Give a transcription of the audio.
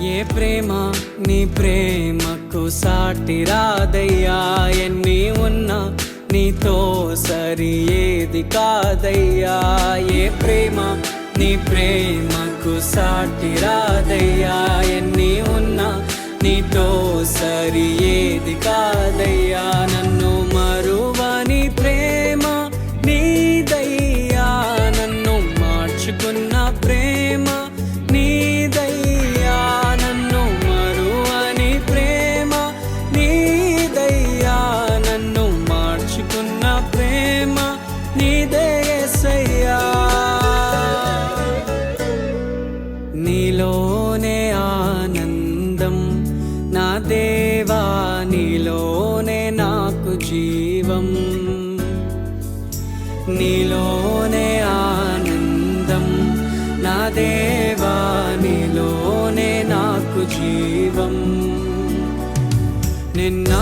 ఏ ప్రేమ నీ ప్రేమకు సాటి రాదయ్యా, ఎన్ని ఉన్నా నీతో సరి ఏది కాదయ్యా. ఏ ప్రేమ నీ ప్రేమకు సాటి రాదయ్యా, ఎన్ని ఉన్నా నీతో సరి ఏది కాదయ్యా. నన్ను మరువని ప్రేమ నీదయ్యా, నన్ను మార్చుకున్న ప్రేమ నీదయ్యా. నన్ను మరువని ప్రేమ నీదయ్యా, నన్ను మార్చుకున్న ప్రేమ నీదే యేసయ్యా. నీలోనే ఆనందం నా దేవా, నీలోనే నాకు జీవం. నీలోనే ఆనందం నా దేవా, నీలోనే నాకు జీవం. నిన్న